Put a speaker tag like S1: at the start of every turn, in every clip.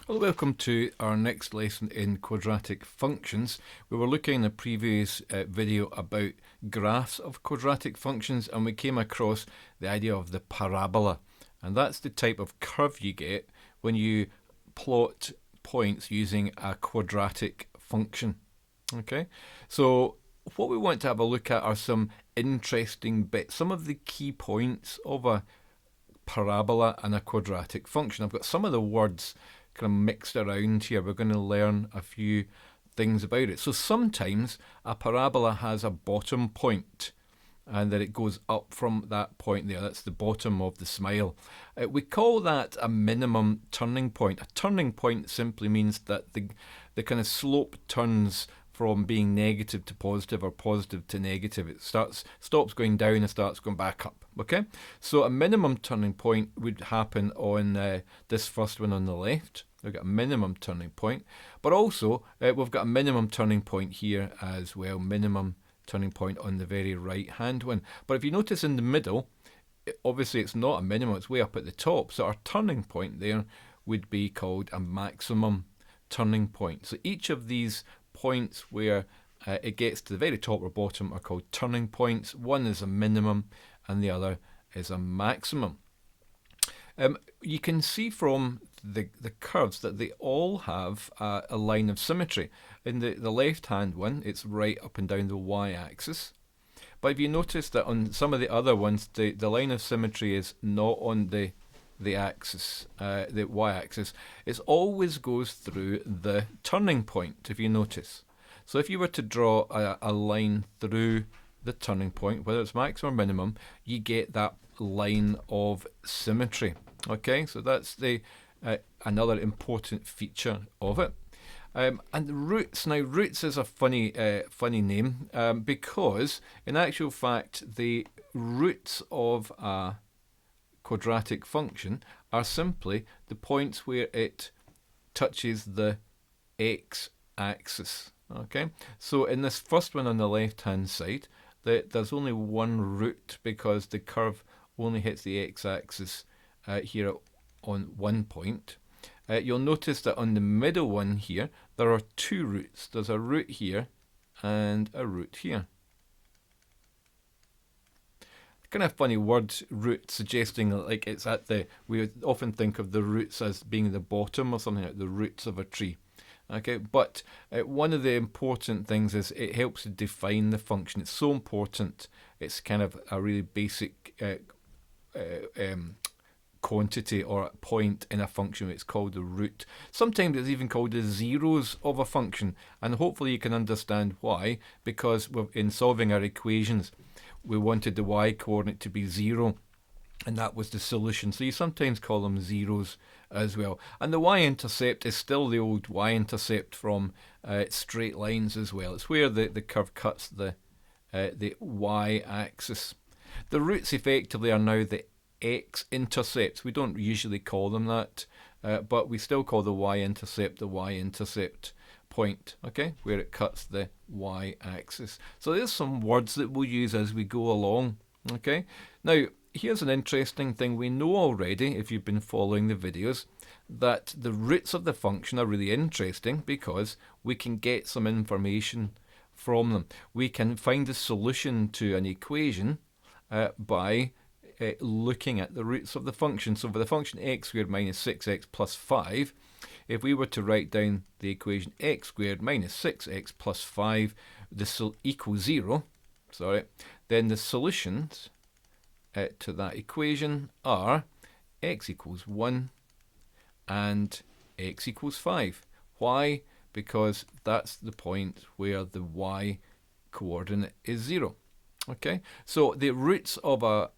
S1: Well, welcome to our next lesson in quadratic functions. We were looking in the previous video about graphs of quadratic functions, and we came across the idea of the parabola. And that's the type of curve you get when you plot points using a quadratic function. Okay, so what we want to have a look at are some interesting bits, some of the key points of a parabola and a quadratic function. I've got some of the words kind of mixed around here. We're going to learn a few things about it. So sometimes a parabola has a bottom point and that it goes up from that point there. That's the bottom of the smile. We call that a minimum turning point. A turning point simply means that the kind of slope turns from being negative to positive or positive to negative. It stops going down and starts going back up. Okay, so a minimum turning point would happen on this first one on the left. We've got a minimum turning point, but also we've got a minimum turning point here as well. Minimum turning point on the very right hand one. But if you notice in the middle, obviously it's not a minimum, it's way up at the top. So our turning point there would be called a maximum turning point. So each of these points where it gets to the very top or bottom are called turning points. One is a minimum and the other is a maximum. You can see from the curves that they all have a line of symmetry. In the left hand one, it's right up and down the y-axis. But if you notice that on some of the other ones, the line of symmetry is not on the axis, the y-axis. It always goes through the turning point, if you notice. So if you were to draw a line through the turning point, whether it's max or minimum, you get that line of symmetry. Okay, so that's the another important feature of it. And roots. Now, roots is a funny name because, in actual fact, the roots of a quadratic function are simply the points where it touches the x-axis. Okay, so in this first one on the left-hand side, there's only one root because the curve only hits the x-axis here on one point. You'll notice that on the middle one here, there are two roots. There's a root here and a root here. Kind of funny word, root, suggesting like it's at we often think of the roots as being the bottom or something like the roots of a tree. Okay, but one of the important things is it helps to define the function. It's so important. It's kind of a really basic quantity or point in a function. It's called the root. Sometimes it's even called the zeros of a function, and hopefully you can understand why, because in solving our equations we wanted the y-coordinate to be 0, and that was the solution. So you sometimes call them zeros as well. And the y-intercept is still the old y-intercept from straight lines as well. It's where the curve cuts the y-axis. The roots effectively are now the x-intercepts. We don't usually call them that, but we still call the y-intercept point, okay, where it cuts the y-axis. So there's some words that we'll use as we go along, okay. Now, here's an interesting thing. We know already, if you've been following the videos, that the roots of the function are really interesting because we can get some information from them. We can find the solution to an equation by looking at the roots of the function. So for the function x squared minus 6x plus 5, if we were to write down the equation x squared minus 6x plus 5 equals 0, then the solutions to that equation are x equals 1 and x equals 5. Why? Because that's the point where the y coordinate is 0. Okay, so the roots of a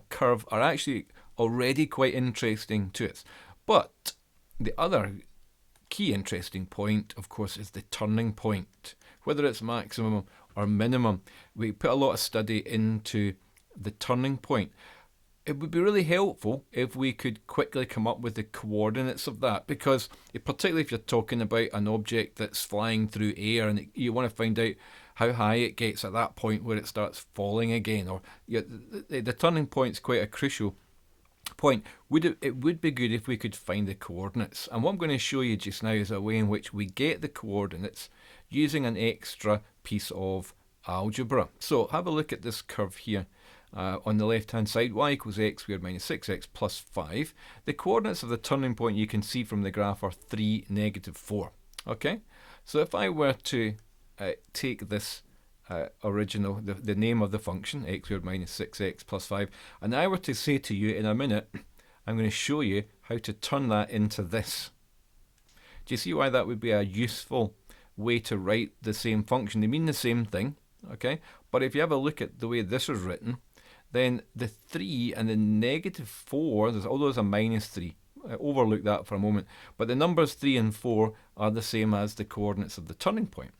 S1: curve are actually already quite interesting to us. But the other key interesting point, of course, is the turning point. Whether it's maximum or minimum, we put a lot of study into the turning point. It would be really helpful if we could quickly come up with the coordinates of that, because particularly if you're talking about an object that's flying through air and you want to find out how high it gets at that point where it starts falling again, or the turning point is quite a crucial point, it would be good if we could find the coordinates. And what I'm going to show you just now is a way in which we get the coordinates using an extra piece of algebra. So have a look at this curve here. On the left hand side, y equals x squared minus 6x plus 5. The coordinates of the turning point you can see from the graph are 3, negative 4. Okay, so if I were to take this original, the name of the function, x squared minus 6x plus 5, and I were to say to you in a minute, I'm going to show you how to turn that into this. Do you see why that would be a useful way to write the same function? They mean the same thing, okay? But if you have a look at the way this is written, then the 3 and the negative 4, although there's a minus 3, overlook that for a moment, but the numbers 3 and 4 are the same as the coordinates of the turning point.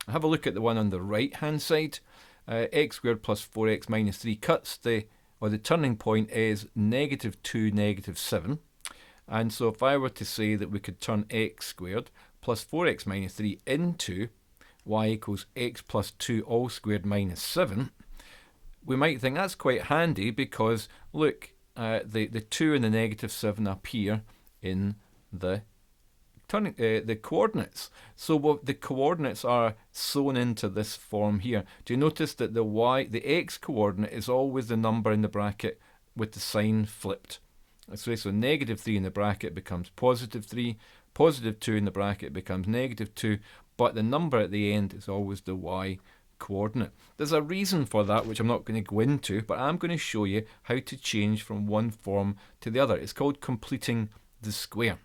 S1: Have a look at the one on the right hand side. X squared plus 4x minus 3 cuts the turning point is negative 2, negative 7. And so if I were to say that we could turn x squared plus 4x minus 3 into y equals x plus 2 all squared minus 7, we might think that's quite handy because look, the 2 and the negative 7 appear in the coordinates. So the coordinates are sewn into this form here. Do you notice that the x coordinate is always the number in the bracket with the sign flipped? So negative 3 in the bracket becomes positive 3, positive 2 in the bracket becomes negative 2, but the number at the end is always the y coordinate. There's a reason for that which I'm not going to go into, but I'm going to show you how to change from one form to the other. It's called completing the square.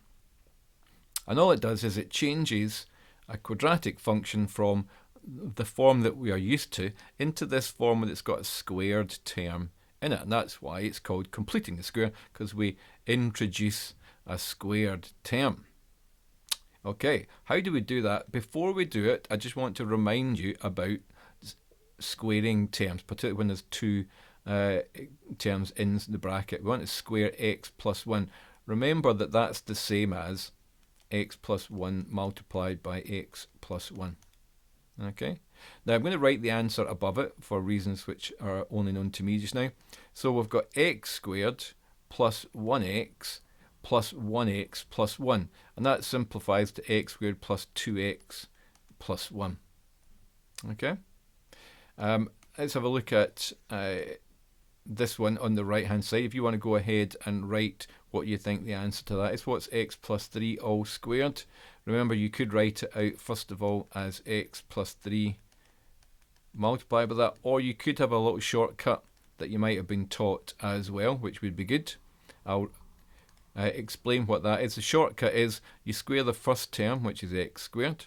S1: And all it does is it changes a quadratic function from the form that we are used to into this form that's got a squared term in it. And that's why it's called completing the square, because we introduce a squared term. Okay, how do we do that? Before we do it, I just want to remind you about squaring terms, particularly when there's two terms in the bracket. We want to square x plus 1. Remember that that's the same as x plus 1 multiplied by x plus 1. Okay, now I'm going to write the answer above it for reasons which are only known to me just now. So we've got x squared plus 1x plus 1x plus 1, and that simplifies to x squared plus 2x plus 1. Okay, let's have a look at this one on the right hand side. If you want to go ahead and write what you think the answer to that is, what's x plus 3 all squared? Remember, you could write it out first of all as x plus 3 multiplied by that, or you could have a little shortcut that you might have been taught as well, which would be good. I'll explain what that is. The shortcut is you square the first term, which is x squared.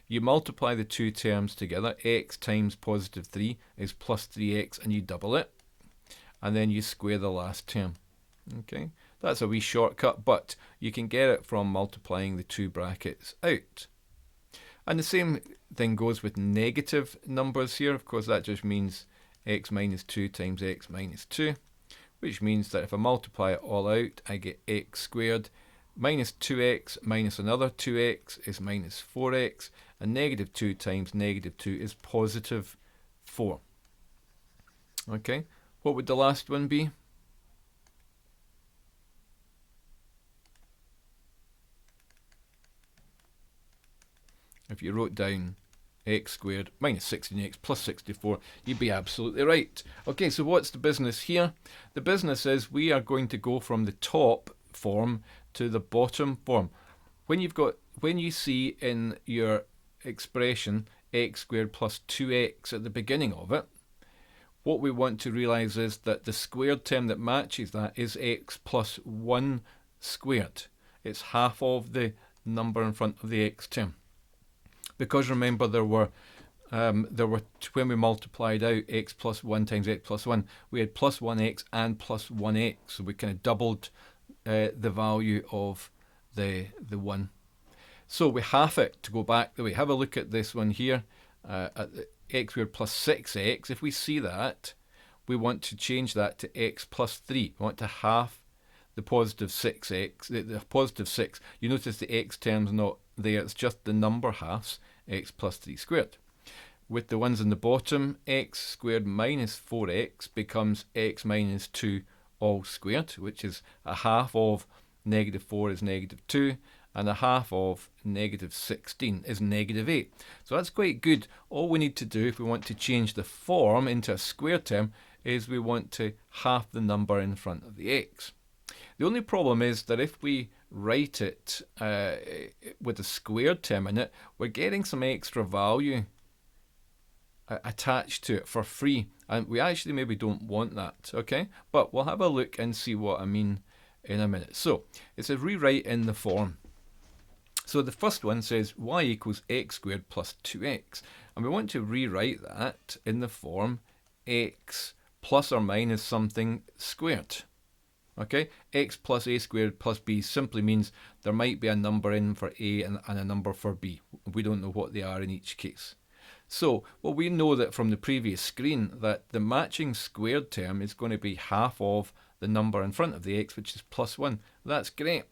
S1: You multiply the two terms together. X times positive 3 is plus 3x, and you double it. And then you square the last term. Okay, that's a wee shortcut, but you can get it from multiplying the two brackets out. And the same thing goes with negative numbers here. Of course, that just means x minus 2 times x minus 2, which means that if I multiply it all out, I get x squared minus 2x minus another 2x is minus 4x, and negative 2 times negative 2 is positive 4. Okay, what would the last one be? If you wrote down x squared minus 16x plus 64, you'd be absolutely right. Okay, so what's the business here? The business is we are going to go from the top form to the bottom form. When you see in your expression x squared plus 2x at the beginning of it, what we want to realize is that the squared term that matches that is x plus 1 squared. It's half of the number in front of the x term. Because remember, there were when we multiplied out x plus 1 times x plus 1, we had plus 1x and plus 1x, so we kind of doubled the value of the 1. So we half it to go back the way. Have a look at this one here, at the x squared plus 6x. If we see that, we want to change that to x plus 3. We want to half the positive 6x, the positive 6. You notice the x term's not there, it's just the number halves, x plus 3 squared. With the ones in the bottom, x squared minus 4x becomes x minus 2 all squared, which is a half of negative 4 is negative 2, and a half of negative 16 is negative 8. So that's quite good. All we need to do if we want to change the form into a square term is we want to half the number in front of the x. The only problem is that if we write it with a squared term in it, we're getting some extra value attached to it for free, and we actually maybe don't want that, okay? But we'll have a look and see what I mean in a minute. So it's a rewrite in the form. So the first one says y equals x squared plus 2x, and we want to rewrite that in the form x plus or minus something squared. Okay, x plus a squared plus b simply means there might be a number in for a and a number for b. We don't know what they are in each case. So, well, we know that from the previous screen that the matching squared term is going to be half of the number in front of the x, which is plus 1. That's great.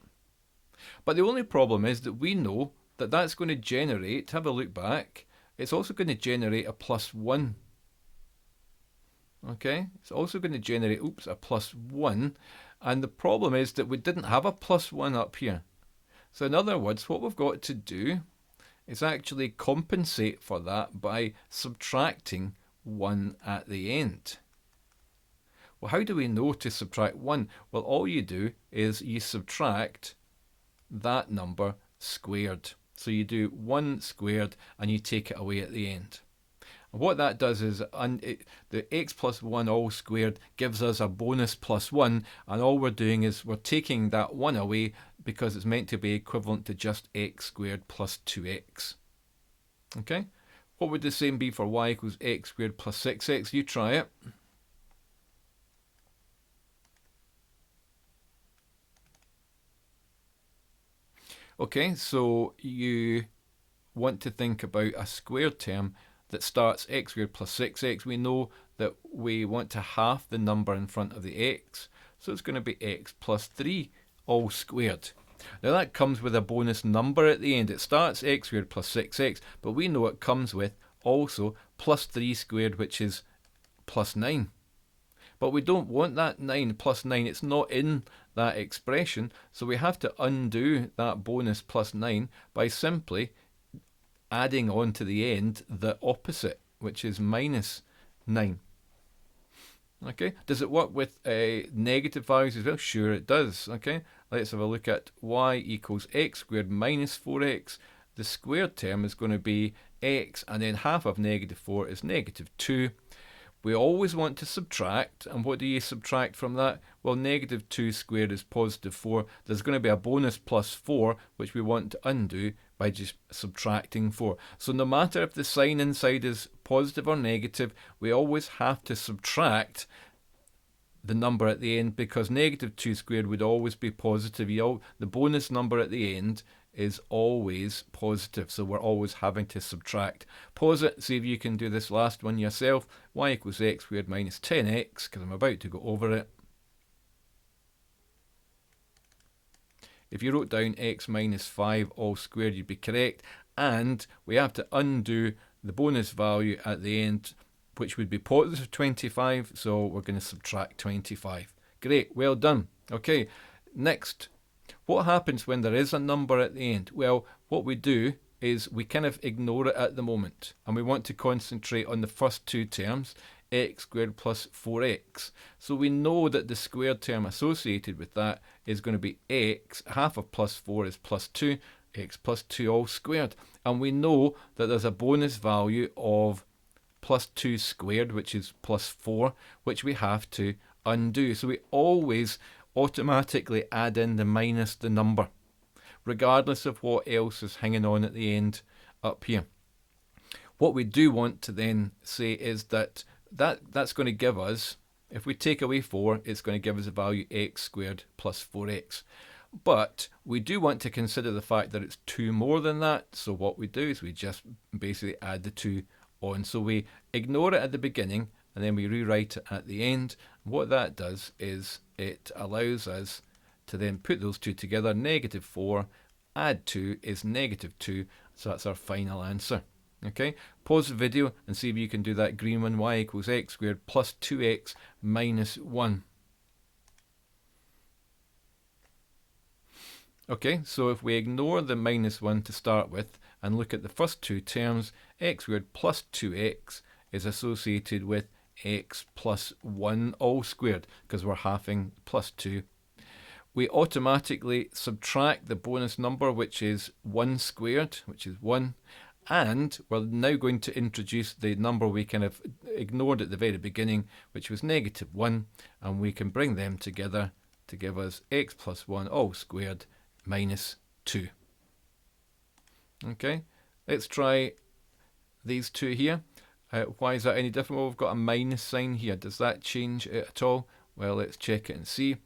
S1: But the only problem is that we know that that's going to generate, have a look back, it's also going to generate a plus 1. Okay, it's also going to generate, a plus 1. And the problem is that we didn't have a plus 1 up here. So in other words, what we've got to do is actually compensate for that by subtracting 1 at the end. Well, how do we know to subtract 1? Well, all you do is you subtract that number squared. So you do 1 squared and you take it away at the end. And what that does is the x plus 1 all squared gives us a bonus plus 1, and all we're doing is we're taking that 1 away because it's meant to be equivalent to just x squared plus 2x. Okay? What would the same be for y equals x squared plus 6x? You try it. Okay, so you want to think about a squared term that starts x squared plus 6x. We know that we want to half the number in front of the x, so it's going to be x plus 3 all squared. Now that comes with a bonus number at the end. It starts x squared plus 6x, but we know it comes with also plus 3 squared, which is plus 9. But we don't want that 9 plus 9. It's not in that expression, so we have to undo that bonus plus 9 by simply adding on to the end the opposite, which is minus 9. Okay, does it work with negative values as well? Sure it does. Okay, let's have a look at y equals x squared minus 4x. The squared term is going to be x, and then half of negative 4 is negative 2. We always want to subtract, and what do you subtract from that? Well, negative 2 squared is positive 4. There's going to be a bonus plus 4, which we want to undo by just subtracting 4. So no matter if the sign inside is positive or negative, we always have to subtract the number at the end, because negative 2 squared would always be positive. The bonus number at the end is always positive, so we're always having to subtract. Pause it, see if you can do this last one yourself. Y equals x squared minus 10x, because I'm about to go over it. If you wrote down x minus 5 all squared, you'd be correct, and we have to undo the bonus value at the end, which would be positive 25, so we're going to subtract 25. Great, well done. Okay, next. What happens when there is a number at the end? Well, what we do is we kind of ignore it at the moment, and we want to concentrate on the first two terms, x squared plus 4x. So we know that the squared term associated with that is going to be x, half of plus 4 is plus 2, x plus 2 all squared. And we know that there's a bonus value of plus 2 squared, which is plus 4, which we have to undo. So we always automatically add in the minus the number, regardless of what else is hanging on at the end up here. What we do want to then say is that's going to give us, if we take away 4, it's going to give us a value x squared plus 4x. But we do want to consider the fact that it's 2 more than that, so what we do is we just basically add the 2 on. So we ignore it at the beginning, and then we rewrite it at the end. What that does is it allows us to then put those two together. Negative 4 add 2 is negative 2, so that's our final answer. Okay, pause the video and see if you can do that green one. Y equals x squared plus 2x minus 1. Okay, so if we ignore the minus 1 to start with and look at the first two terms, x squared plus 2x is associated with x plus 1 all squared, because we're halving plus 2. We automatically subtract the bonus number, which is 1 squared, which is 1, and we're now going to introduce the number we kind of ignored at the very beginning, which was negative 1, and we can bring them together to give us x plus 1 all squared minus 2. Okay, let's try these two here. Why is that any different? Well, we've got a minus sign here. Does that change it at all? Well, let's check it and see.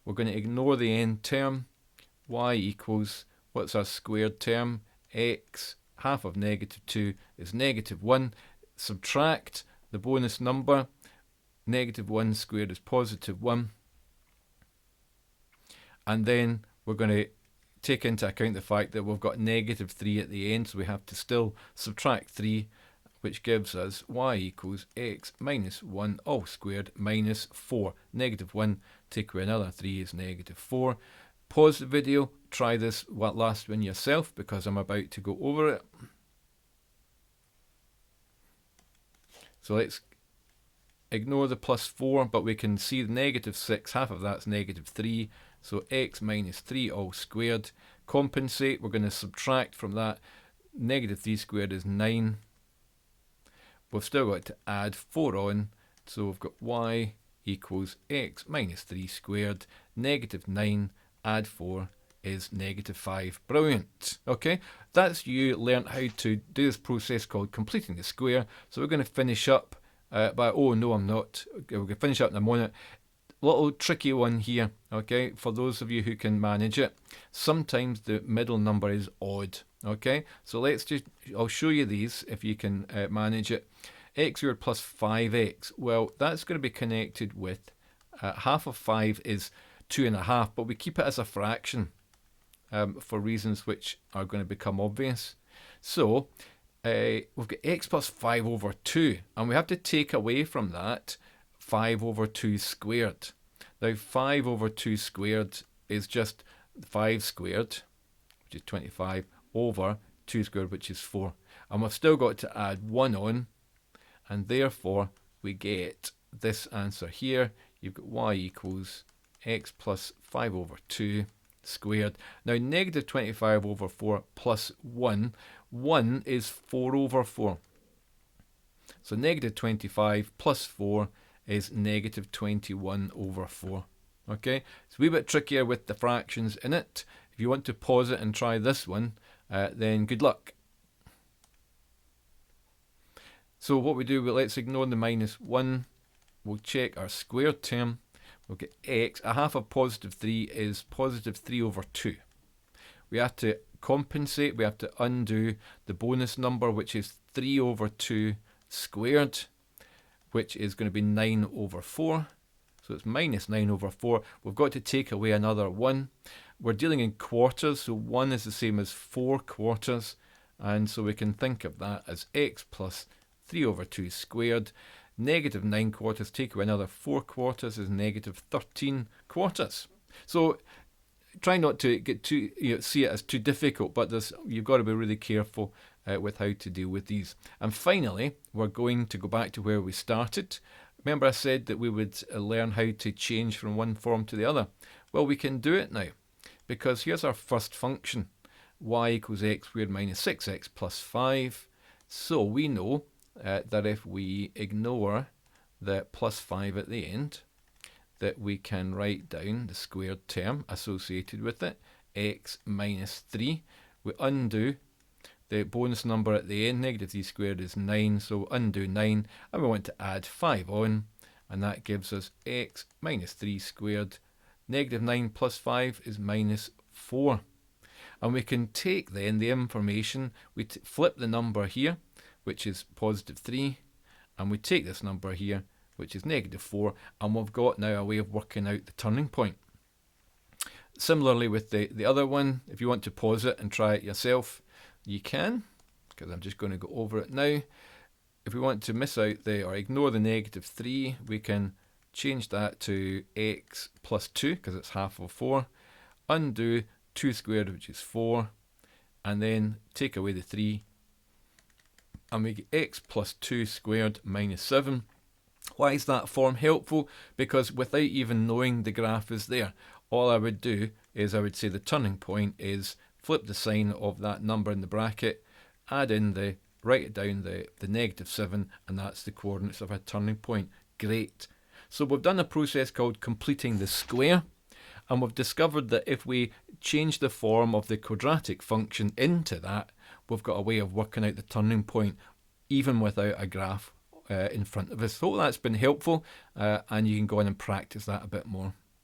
S1: We're going to ignore the end term. Y equals, what's our squared term? X, half of negative 2 is negative 1. Subtract the bonus number. Negative 1 squared is positive 1. And then we're going to take into account the fact that we've got negative 3 at the end, so we have to still subtract 3, which gives us y equals x minus 1 all squared minus 4. Negative 1, take away another 3 is negative 4. Pause the video, try this last one yourself, because I'm about to go over it. So let's ignore the plus 4, but we can see the negative 6, half of that's negative 3. So x minus 3 all squared. Compensate, we're going to subtract from that. Negative 3 squared is 9. We've still got to add 4 on. So we've got y equals x minus 3 squared. Negative 9, add 4 is negative 5. Brilliant. Okay, that's you learnt how to do this process called completing the square. So we're going to finish up by, oh no I'm not, we're going to finish up in a moment. Little tricky one here, okay, for those of you who can manage it. Sometimes the middle number is odd, okay, so let's just, I'll show you these if you can manage it. X squared plus 5x, well, that's going to be connected with half of 5 is 2.5, but we keep it as a fraction for reasons which are going to become obvious. So we've got x plus 5 over 2, and we have to take away from that 5 over 2 squared. Now 5 over 2 squared is just 5 squared, which is 25, over 2 squared, which is 4. And we've still got to add 1 on, and therefore we get this answer here. You've got y equals x plus 5 over 2 squared. Now negative 25 over 4 plus 1. 1 is 4 over 4. So negative 25 plus 4 is negative 21 over 4. Okay, it's a wee bit trickier with the fractions in it. If you want to pause it and try this one, then good luck. So what we do, let's ignore the minus 1. We'll check our squared term. We'll get x. A half of positive 3 is positive 3 over 2. We have to compensate. We have to undo the bonus number, which is 3 over 2 squared, which is going to be 9 over 4. So it's minus 9 over 4. We've got to take away another 1. We're dealing in quarters, so 1 is the same as 4 quarters. And so we can think of that as x plus 3 over 2 squared. Negative 9 quarters, take away another 4 quarters is negative 13 quarters. So try not to get too, see it as too difficult, but you've got to be really careful with how to deal with these. And finally, we're going to go back to where we started. Remember I said that we would learn how to change from one form to the other. Well, we can do it now, because here's our first function. Y equals x squared minus 6x plus 5. So we know that if we ignore the plus 5 at the end, that we can write down the squared term associated with it, x minus 3. We undo the bonus number at the end, negative 3 squared is 9, so undo 9, and we want to add 5 on, and that gives us x minus 3 squared. Negative 9 plus 5 is minus 4. And we can take then the information, we flip the number here, which is positive 3, and we take this number here, which is negative 4, and we've got now a way of working out the turning point. Similarly with the other one, if you want to pause it and try it yourself, you can, because I'm just going to go over it now. If we want to miss out or ignore the negative 3, we can change that to x plus 2, because it's half of 4. Undo 2 squared, which is 4, and then take away the 3, and we get x plus 2 squared minus 7. Why is that form helpful? Because without even knowing the graph is there, all I would do is I would say the turning point is flip the sign of that number in the bracket, add in the, write it down the -7, and that's the coordinates of a turning point. Great. So we've done a process called completing the square, and we've discovered that if we change the form of the quadratic function into that, we've got a way of working out the turning point even without a graph in front of us. Hope that's been helpful, and you can go on and practice that a bit more.